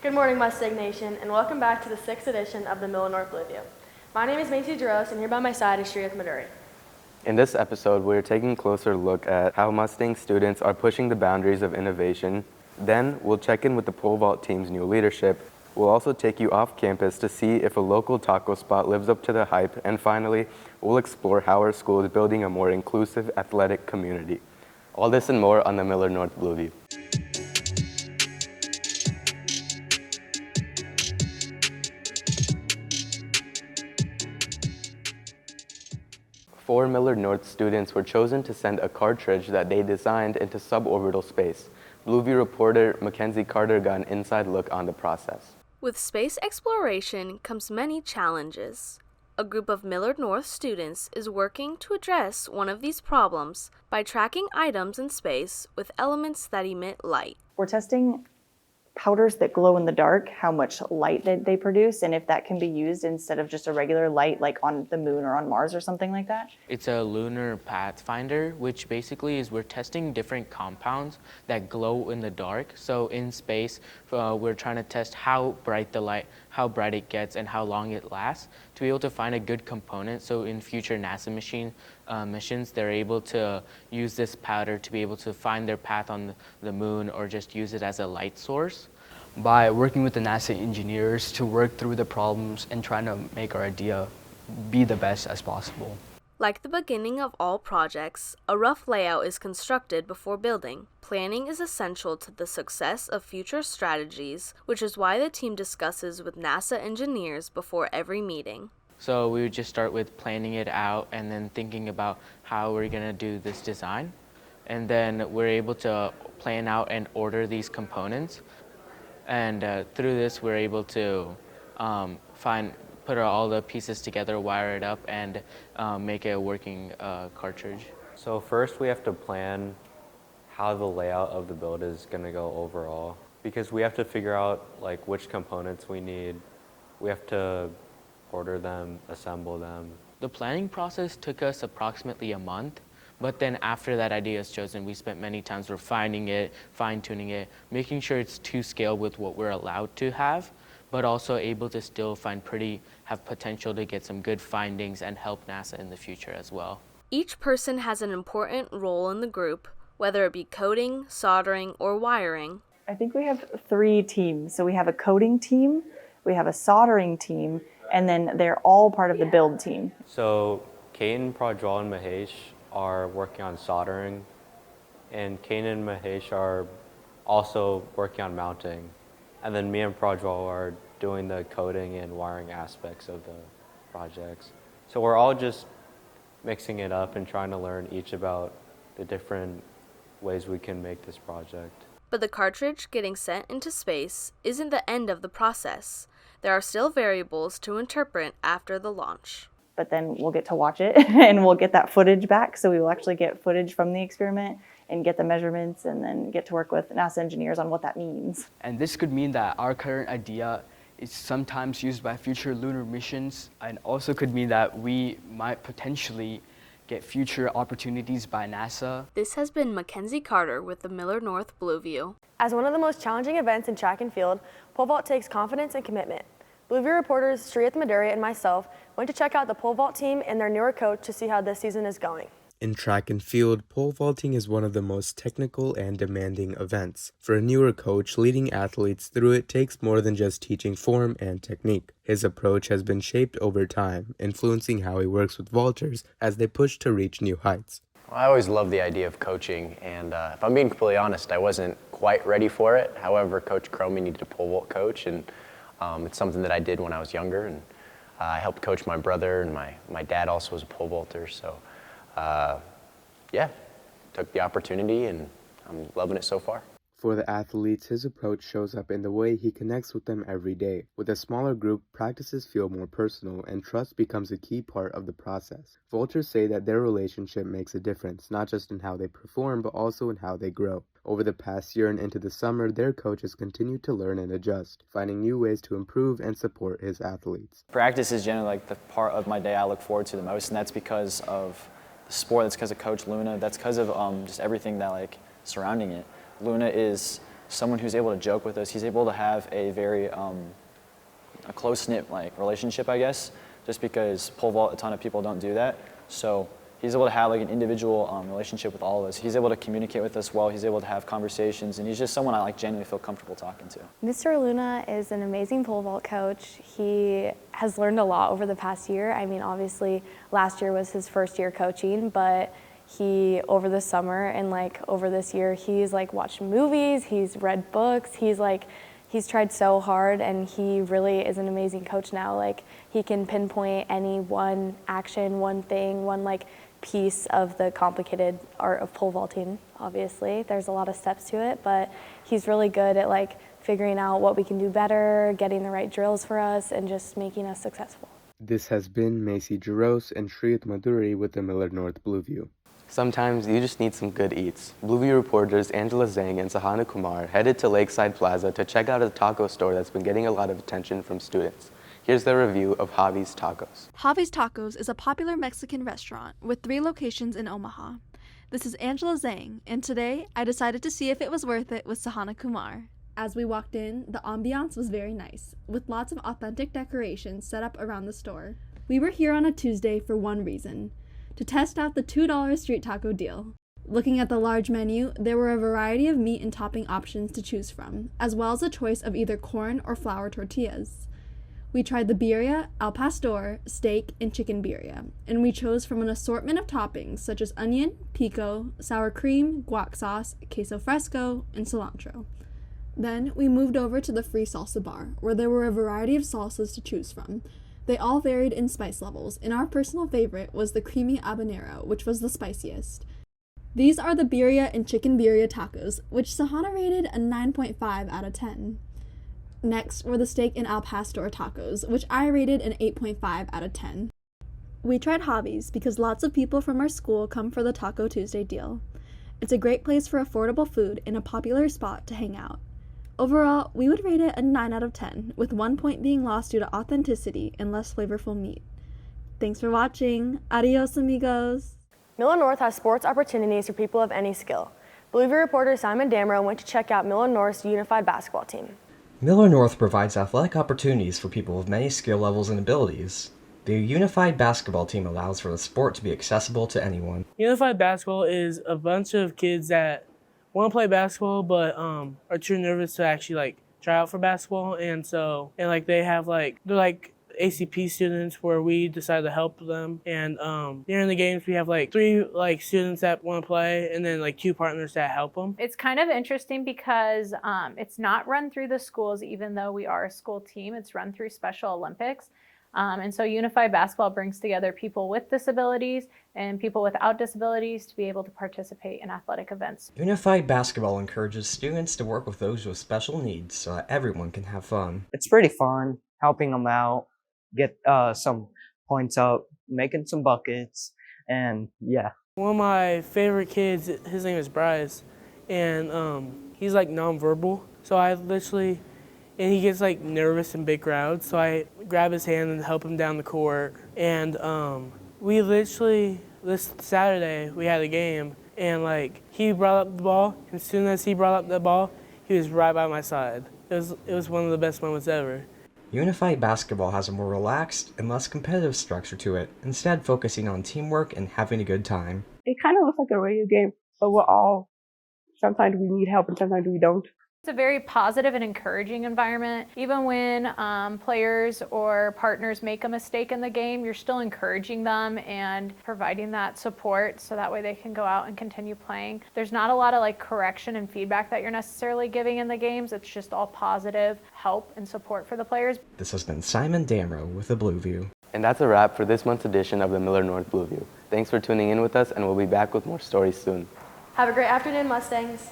Good morning, Mustang Nation, and welcome back to the 6th edition of the Miller North Blueview. My name is Macy Jaros, and here by my side is Shriyat Maduri. In this episode, we're taking a closer look at how Mustang students are pushing the boundaries of innovation. Then, we'll check in with the pole vault team's new leadership. We'll also take you off campus to see if a local taco spot lives up to the hype. And finally, we'll explore how our school is building a more inclusive athletic community. All this and more on the Miller North Blueview. Four Miller North students were chosen to send a cartridge that they designed into suborbital space. Blueview reporter Mackenzie Carter got an inside look on the process. With space exploration comes many challenges. A group of Miller North students is working to address one of these problems by tracking items in space with elements that emit light. We're testing powders that glow in the dark, how much light that they produce, and if that can be used instead of just a regular light like on the moon or on Mars or something like that. It's a lunar pathfinder, which basically is we're testing different compounds that glow in the dark. So in space, we're trying to test how bright it gets and how long it lasts to be able to find a good component. So in future NASA missions, they're able to use this powder to be able to find their path on the moon or just use it as a light source. By working with the NASA engineers to work through the problems and trying to make our idea be the best as possible. Like the beginning of all projects, a rough layout is constructed before building. Planning is essential to the success of future strategies, which is why the team discusses with NASA engineers before every meeting. So we would just start with planning it out and then thinking about how we're going to do this design. And then we're able to plan out and order these components. And through this, we're able to put all the pieces together, wire it up, and make a working cartridge. So first we have to plan how the layout of the build is going to go overall, because we have to figure out like which components we need. We have to order them, assemble them. The planning process took us approximately a month. But then after that idea is chosen, we spent many times refining it, fine-tuning it, making sure it's to scale with what we're allowed to have, but also able to still have potential to get some good findings and help NASA in the future as well. Each person has an important role in the group, whether it be coding, soldering, or wiring. I think we have 3 teams. So we have a coding team, we have a soldering team, and then they're all part of the build team. So Kaden, Prajwal, and Mahesh are working on soldering, and Kane and Mahesh are also working on mounting. And then me and Prajwal are doing the coding and wiring aspects of the projects. So we're all just mixing it up and trying to learn each about the different ways we can make this project. But the cartridge getting sent into space isn't the end of the process. There are still variables to interpret after the launch. But then we'll get to watch it and we'll get that footage back. So we will actually get footage from the experiment and get the measurements and then get to work with NASA engineers on what that means. And this could mean that our current idea is sometimes used by future lunar missions, and also could mean that we might potentially get future opportunities by NASA. This has been Mackenzie Carter with the Miller North Blueview. As one of the most challenging events in track and field, pole vault takes confidence and commitment. Blueview reporters Shriyat Maduri and myself went to check out the pole vault team and their newer coach to see how this season is going. In track and field, pole vaulting is one of the most technical and demanding events. For a newer coach, leading athletes through it takes more than just teaching form and technique. His approach has been shaped over time, influencing how he works with vaulters as they push to reach new heights. I always loved the idea of coaching, and if I'm being completely honest, I wasn't quite ready for it. However, Coach Cromie needed a pole vault coach, and it's something that I did when I was younger, and I helped coach my brother, and my dad also was a pole vaulter, so took the opportunity, and I'm loving it so far. For the athletes, his approach shows up in the way he connects with them every day. With a smaller group, practices feel more personal, and trust becomes a key part of the process. Vaulters say that their relationship makes a difference, not just in how they perform, but also in how they grow. Over the past year and into the summer, their coach has continued to learn and adjust, finding new ways to improve and support his athletes. Practice is generally like the part of my day I look forward to the most, and that's because of the sport, that's because of Coach Luna, that's because of just everything that surrounding it. Luna is someone who's able to joke with us. He's able to have a very a close-knit like relationship, I guess, just because pole vault, a ton of people don't do that. So he's able to have like an individual relationship with all of us. He's able to communicate with us well. He's able to have conversations, and he's just someone I like genuinely feel comfortable talking to. Mr. Luna is an amazing pole vault coach. He has learned a lot over the past year. I mean, obviously last year was his first year coaching, but he, over the summer and like over this year, he's like watched movies, he's read books, he's tried so hard, and he really is an amazing coach now. Like, he can pinpoint any one action, one thing, one like piece of the complicated art of pole vaulting. Obviously, there's a lot of steps to it, but he's really good at like figuring out what we can do better, getting the right drills for us, and just making us successful. This has been Macy Jaros and Shriyat Maduri with the Millard North Blueview. Sometimes you just need some good eats. Blueview reporters Angela Zhang and Sahana Kumar headed to Lakeside Plaza to check out a taco store that's been getting a lot of attention from students. Here's their review of Javi's Tacos. Javi's Tacos is a popular Mexican restaurant with 3 locations in Omaha. This is Angela Zhang, and today I decided to see if it was worth it with Sahana Kumar. As we walked in, the ambiance was very nice, with lots of authentic decorations set up around the store. We were here on a Tuesday for one reason: to test out the $2 street taco deal. Looking at the large menu, there were a variety of meat and topping options to choose from, as well as a choice of either corn or flour tortillas. We tried the birria, al pastor, steak, and chicken birria, and we chose from an assortment of toppings such as onion, pico, sour cream, guac sauce, queso fresco, and cilantro. Then we moved over to the free salsa bar, where there were a variety of salsas to choose from. They all varied in spice levels, and our personal favorite was the creamy habanero, which was the spiciest. These are the birria and chicken birria tacos, which Sahana rated a 9.5 out of 10. Next were the steak and al pastor tacos, which I rated an 8.5 out of 10. We tried Javi's because lots of people from our school come for the Taco Tuesday deal. It's a great place for affordable food and a popular spot to hang out. Overall, we would rate it a 9 out of 10, with 1 point being lost due to authenticity and less flavorful meat. Thanks for watching. Adios, amigos. Millard North has sports opportunities for people of any skill. Blueview reporter Simon Damrow went to check out Millard North's unified basketball team. Millard North provides athletic opportunities for people of many skill levels and abilities. The unified basketball team allows for the sport to be accessible to anyone. Unified basketball is a bunch of kids that want to play basketball but are too nervous to actually try out for basketball, and they have they're ACP students where we decide to help them, and during the games we have 3 students that want to play and then 2 partners that help them. It's kind of interesting because it's not run through the schools, even though we are a school team. It's run through Special Olympics. And so unified basketball brings together people with disabilities and people without disabilities to be able to participate in athletic events. Unified basketball encourages students to work with those with special needs so that everyone can have fun. It's pretty fun helping them out, get some points up, making some buckets, and yeah. One of my favorite kids, his name is Bryce, and he's nonverbal. So and he gets nervous in big crowds, so I grab his hand and help him down the court. And we this Saturday, we had a game, and he brought up the ball, and as soon as he brought up the ball, he was right by my side. It was one of the best moments ever. Unified basketball has a more relaxed and less competitive structure to it, instead focusing on teamwork and having a good time. It kind of looks like a radio game, but sometimes we need help and sometimes we don't. It's a very positive and encouraging environment. Even when players or partners make a mistake in the game, you're still encouraging them and providing that support so that way they can go out and continue playing. There's not a lot of correction and feedback that you're necessarily giving in the games. It's just all positive help and support for the players. This has been Simon Damrow with the Blueview. And that's a wrap for this month's edition of the Millard North Blueview. Thanks for tuning in with us, and we'll be back with more stories soon. Have a great afternoon, Mustangs.